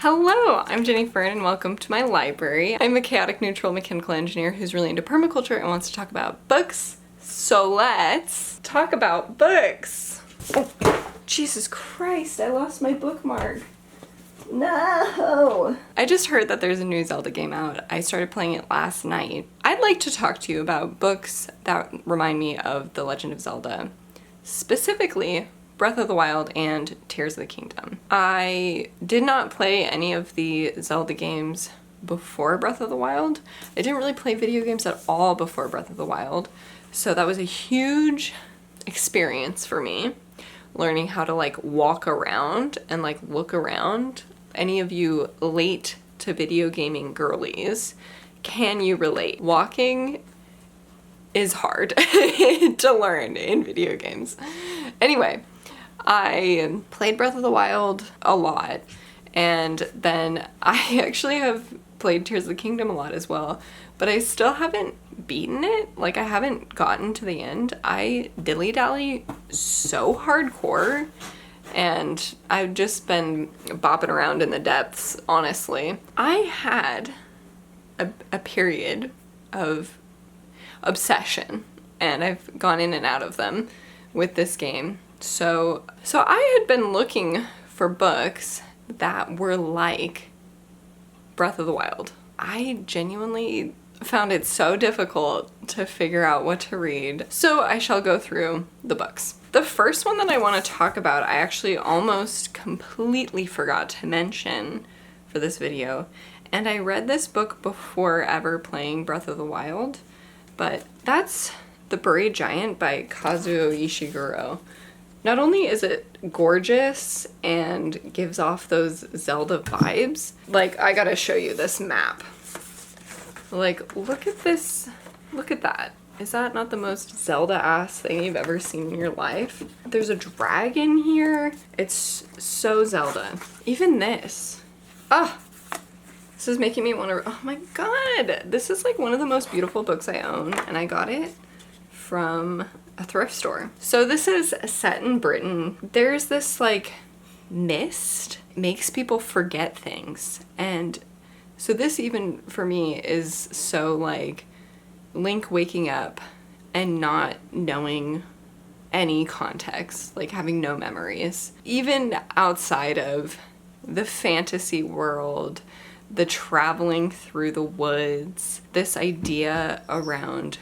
Hello, I'm Jenny Fren and welcome to my library. I'm a chaotic neutral mechanical engineer who's really into permaculture and wants to talk about books. So let's talk about books. Oh, Jesus Christ, I lost my bookmark. No! I just heard that there's a new Zelda game out. I started playing it last night. I'd like to talk to you about books that remind me of The Legend of Zelda. Specifically, Breath of the Wild and Tears of the Kingdom. I did not play any of the Zelda games before Breath of the Wild. I didn't really play video games at all before Breath of the Wild, so that was a huge experience for me, learning how to like walk around and like look around. Any of you late to video gaming girlies, can you relate? Walking is hard to learn in video games. Anyway, I played Breath of the Wild a lot, and then I actually have played Tears of the Kingdom a lot as well, but I still haven't beaten it. Like, I haven't gotten to the end. I dilly-dally so hardcore, and I've just been bopping around in the depths, honestly. I had a period of obsession, and I've gone in and out of them with this game. So I had been looking for books that were like Breath of the Wild. I genuinely found it so difficult to figure out what to read. So I shall go through the books. The first one that I want to talk about, I actually almost completely forgot to mention for this video. And I read this book before ever playing Breath of the Wild, but that's The Buried Giant by Kazuo Ishiguro. Not only is it gorgeous and gives off those Zelda vibes, like, I gotta show you this map. Like, look at this, look at that. Is that not the most Zelda-ass thing you've ever seen in your life? There's a dragon here. It's so Zelda. Even this. Ah! This is making me want to, oh my god! This is like one of the most beautiful books I own, and I got it from a thrift store. So this is set in Britain. There's this like mist, makes people forget things. And so this even for me is so like Link waking up and not knowing any context, like having no memories. Even outside of the fantasy world, the traveling through the woods, this idea around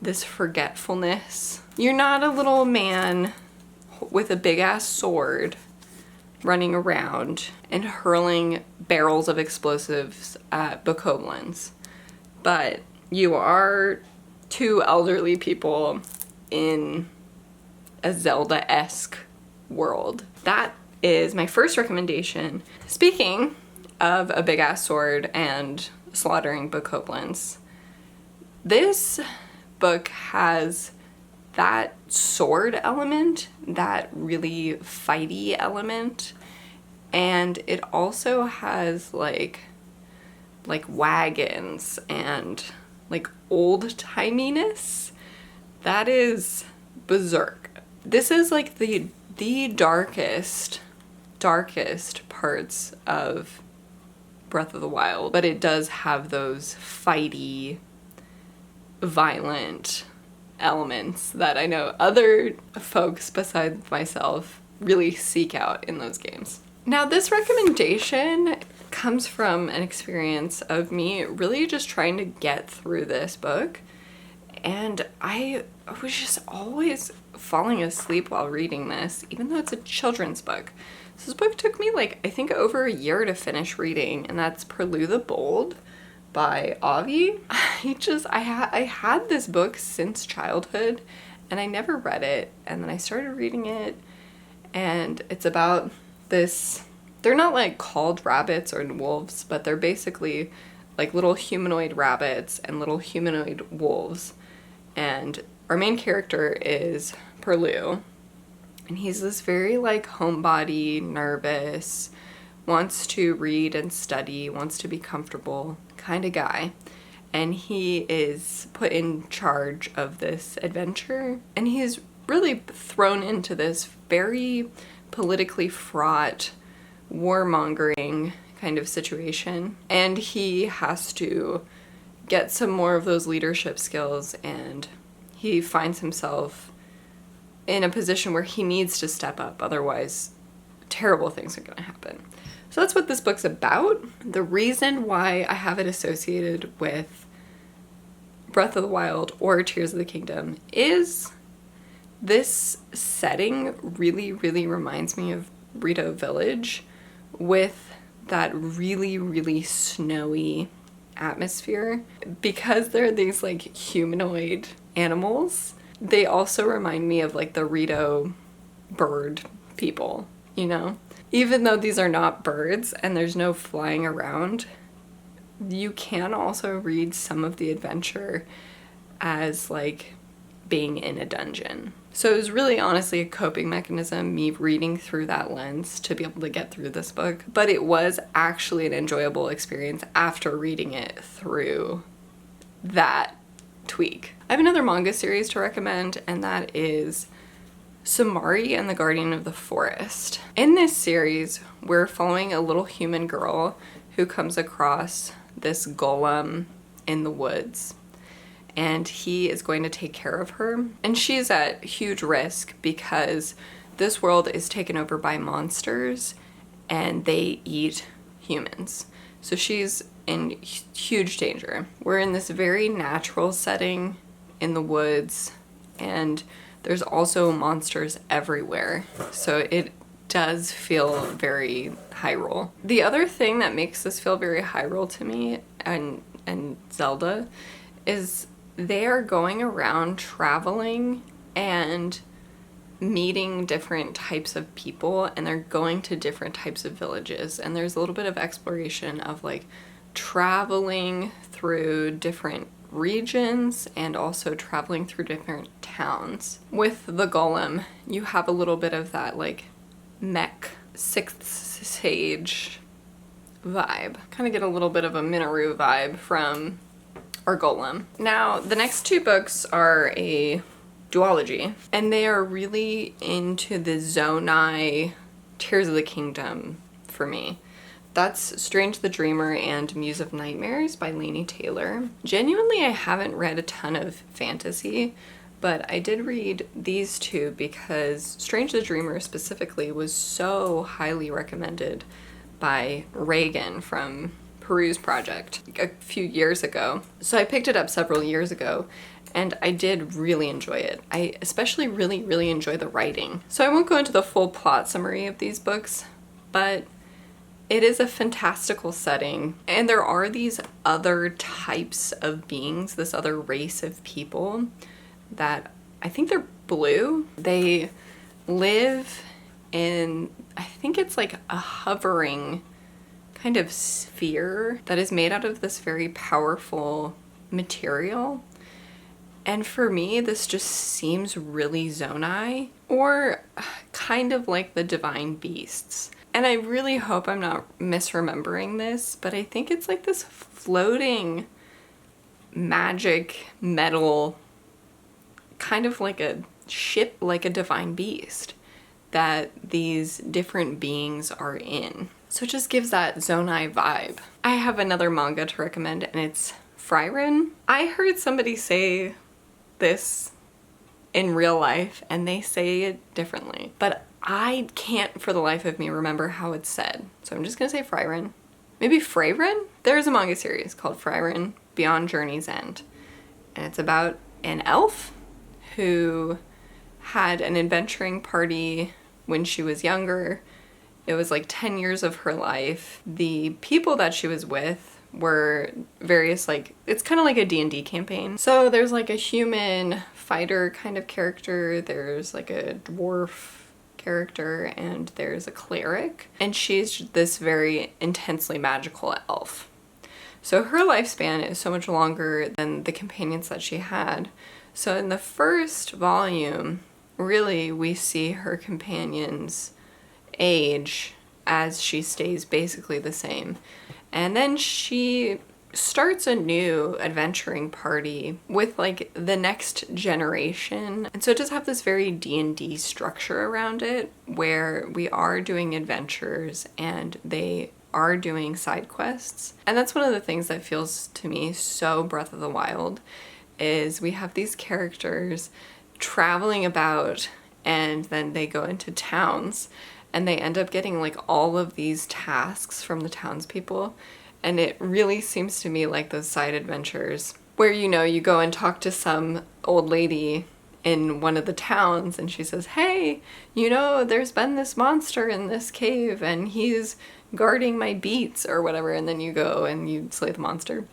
this forgetfulness. You're not a little man with a big ass sword running around and hurling barrels of explosives at bokoblins, but you are two elderly people in a Zelda-esque world. That is my first recommendation. Speaking of a big ass sword and slaughtering bokoblins, this book has that sword element, that really fighty element, and it also has like wagons and like old-timiness that is berserk. This is like the darkest parts of Breath of the Wild, but it does have those fighty, violent elements that I know other folks besides myself really seek out in those games. Now, this recommendation comes from an experience of me really just trying to get through this book, and I was just always falling asleep while reading this, even though it's a children's book. So this book took me like, I think over a year to finish reading, and that's Prud the Bold by Avi. I had this book since childhood, and I never read it, and then I started reading it, and it's about this, they're not like called rabbits or wolves, but they're basically like little humanoid rabbits and little humanoid wolves, and our main character is Perlu, and he's this very like homebody, nervous, wants to read and study, wants to be comfortable kind of guy. And he is put in charge of this adventure, and he's really thrown into this very politically fraught warmongering kind of situation, and he has to get some more of those leadership skills, and he finds himself in a position where he needs to step up, otherwise terrible things are going to happen. So that's what this book's about. The reason why I have it associated with Breath of the Wild or Tears of the Kingdom is this setting really, really reminds me of Rito Village, with that really, really snowy atmosphere. Because they're these like humanoid animals, they also remind me of like the Rito bird people, you know? Even though these are not birds and there's no flying around, you can also read some of the adventure as like being in a dungeon. So it was really honestly a coping mechanism, me reading through that lens to be able to get through this book. But it was actually an enjoyable experience after reading it through that tweak. I have another manga series to recommend, and that is Samari and the Guardian of the Forest. In this series, we're following a little human girl who comes across this golem in the woods, and he is going to take care of her. And she's at huge risk because this world is taken over by monsters and they eat humans. So she's in huge danger. We're in this very natural setting in the woods, and there's also monsters everywhere. So it does feel very Hyrule. The other thing that makes this feel very Hyrule to me and Zelda is they are going around traveling and meeting different types of people, and they're going to different types of villages, and there's a little bit of exploration of like traveling through different regions and also traveling through different towns. With the golem, you have a little bit of that like mech Sixth Sage vibe. Kind of get a little bit of a Minoru vibe from our golem. Now, the next two books are a duology, and they are really into the Zoni Tears of the Kingdom for me. That's Strange the Dreamer and Muse of Nightmares by Laini Taylor. Genuinely, I haven't read a ton of fantasy, but I did read these two because Strange the Dreamer specifically was so highly recommended by Reagan from Peru's Project a few years ago. So I picked it up several years ago, and I did really enjoy it. I especially really enjoy the writing. So I won't go into the full plot summary of these books, but it is a fantastical setting, and there are these other types of beings, this other race of people that I think they're blue. They live in, I think it's like a hovering kind of sphere that is made out of this very powerful material. And for me, this just seems really Zoni, or kind of like the divine beasts. And I really hope I'm not misremembering this, but I think it's like this floating magic metal, kind of like a ship, like a divine beast that these different beings are in. So it just gives that Zoni vibe. I have another manga to recommend, and it's Fren. I heard somebody say this in real life, and they say it differently, but I can't for the life of me remember how it's said. So I'm just gonna say Fren. Maybe Freyren? There's a manga series called Fren Beyond Journey's End, and it's about an elf who had an adventuring party when she was younger. It was like 10 years of her life. The people that she was with were various, like, it's kind of like a D&D campaign. So there's like a human fighter kind of character, there's like a dwarf character, and there's a cleric, and she's this very intensely magical elf. So her lifespan is so much longer than the companions that she had. So in the first volume, really we see her companions age as she stays basically the same. And then she starts a new adventuring party with like the next generation. And so it does have this very D&D structure around it where we are doing adventures and they are doing side quests. And that's one of the things that feels to me so Breath of the Wild is we have these characters traveling about and then they go into towns and they end up getting like all of these tasks from the townspeople. And it really seems to me like those side adventures where, you know, you go and talk to some old lady in one of the towns and she says, hey, you know, there's been this monster in this cave and he's guarding my beets or whatever. And then you go and you slay the monster.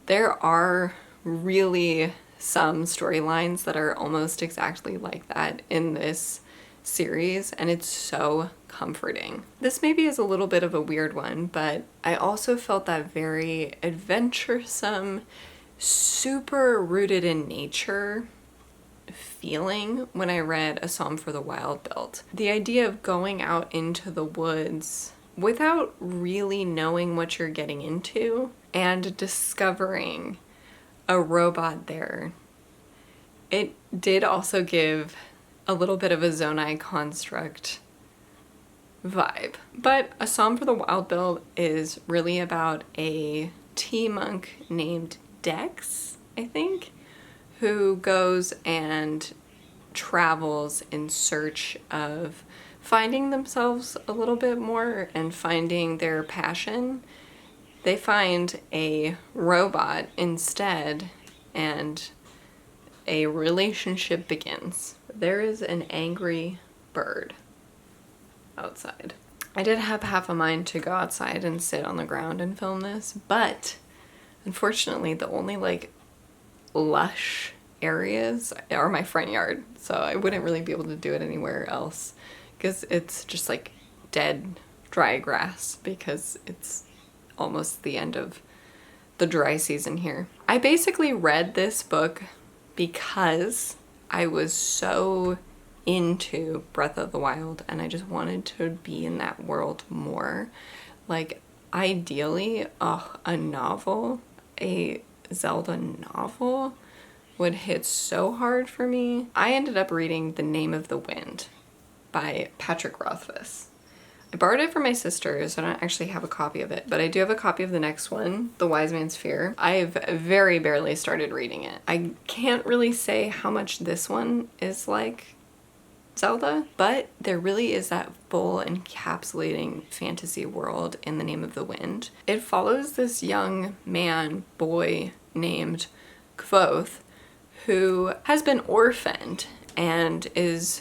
There are really some storylines that are almost exactly like that in this series, and it's so comforting. This maybe is a little bit of a weird one, but I also felt that very adventuresome, super rooted in nature feeling when I read A Psalm for the Wild Built. The idea of going out into the woods without really knowing what you're getting into and discovering a robot there. It did also give a little bit of a Zoni construct vibe. But A Psalm for the Wild Build is really about a tea monk named Dex, I think, who goes and travels in search of finding themselves a little bit more and finding their passion. They find a robot instead and a relationship begins. There is an angry bird outside. I did have half a mind to go outside and sit on the ground and film this, but unfortunately the only like lush areas are my front yard, so I wouldn't really be able to do it anywhere else because it's just like dead dry grass because it's almost the end of the dry season here. I basically read this book because I was so into Breath of the Wild and I just wanted to be in that world more. Like, ideally, a novel, a Zelda novel would hit so hard for me. I ended up reading The Name of the Wind by Patrick Rothfuss. I borrowed it from my sister, so I don't actually have a copy of it, but I do have a copy of the next one, The Wise Man's Fear. I've very barely started reading it. I can't really say how much this one is like Zelda, but there really is that full encapsulating fantasy world in The Name of the Wind. It follows this young boy named Kvothe, who has been orphaned and is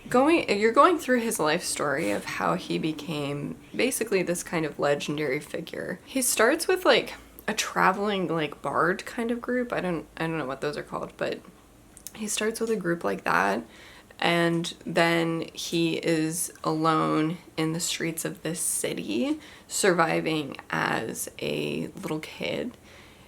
you're going through his life story of how he became basically this kind of legendary figure. He starts with like a traveling like bard kind of group. I don't know what those are called, but he starts with a group like that, and then he is alone in the streets of this city, surviving as a little kid.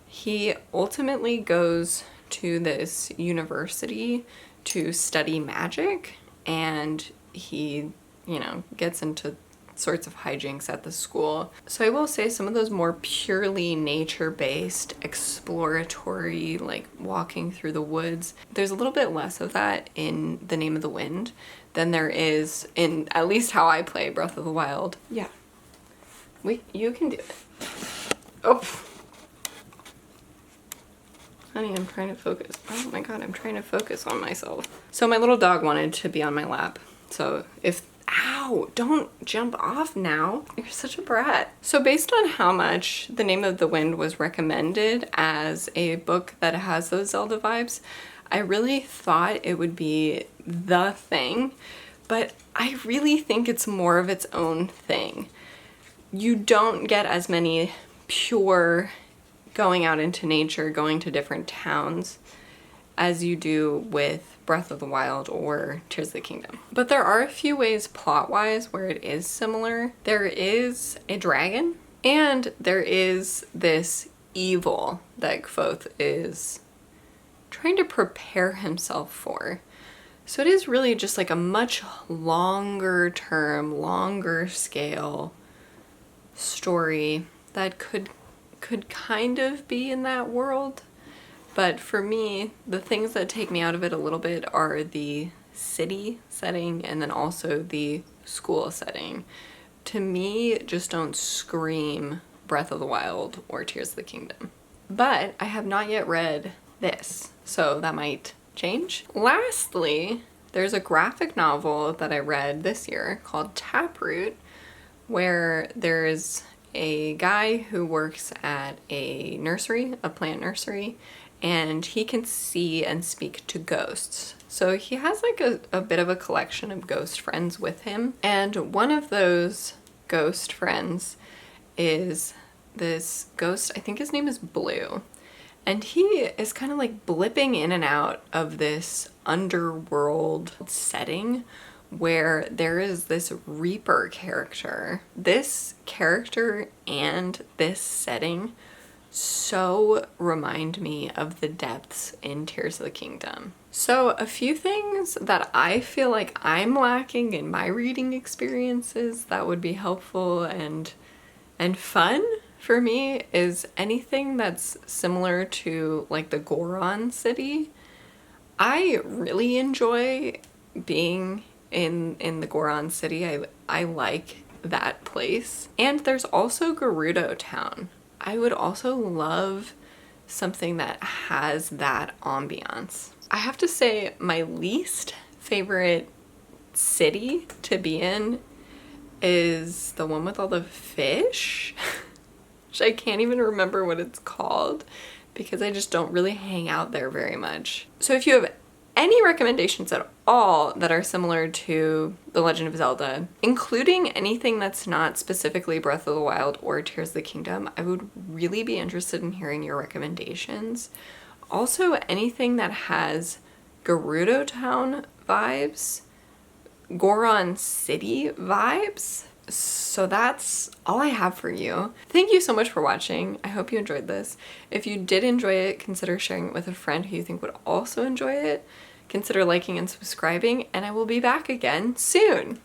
He ultimately goes to this university to study magic, and he, you know, gets into sorts of hijinks at the school. So I will say some of those more purely nature-based, exploratory, like walking through the woods, there's a little bit less of that in The Name of the Wind than there is in, at least how I play Breath of the Wild. Yeah. You can do it. Oh. Honey, I'm trying to focus. Oh my god, I'm trying to focus on myself. So my little dog wanted to be on my lap. So ow, don't jump off now. You're such a brat. So based on how much The Name of the Wind was recommended as a book that has those Zelda vibes, I really thought it would be the thing, but I really think it's more of its own thing. You don't get as many pure going out into nature, going to different towns, as you do with Breath of the Wild or Tears of the Kingdom. But there are a few ways plot-wise where it is similar. There is a dragon, and there is this evil that Kvothe is trying to prepare himself for. So it is really just like a much longer term, longer scale story that could could kind of be in that world. But for me, the things that take me out of it a little bit are the city setting and then also the school setting. To me, just don't scream Breath of the Wild or Tears of the Kingdom. But I have not yet read this, so that might change. Lastly, there's a graphic novel that I read this year called Taproot, where there's a guy who works at a nursery, a plant nursery, and he can see and speak to ghosts. So he has like a bit of a collection of ghost friends with him. And one of those ghost friends is this ghost, I think his name is Blue. And he is kind of like blipping in and out of this underworld setting where there is this Reaper character. This character and this setting so remind me of the depths in Tears of the Kingdom. So a few things that I feel like I'm lacking in my reading experiences that would be helpful and fun for me is anything that's similar to like the Goron city. I really enjoy being in the Goron city. I like that place. And there's also Gerudo Town. I would also love something that has that ambiance. I have to say my least favorite city to be in is the one with all the fish, which I can't even remember what it's called because I just don't really hang out there very much. So if you have any recommendations at all that are similar to The Legend of Zelda, including anything that's not specifically Breath of the Wild or Tears of the Kingdom, I would really be interested in hearing your recommendations. Also, anything that has Gerudo Town vibes, Goron City vibes. So that's all I have for you. Thank you so much for watching. I hope you enjoyed this. If you did enjoy it, consider sharing it with a friend who you think would also enjoy it. Consider liking and subscribing, and I will be back again soon.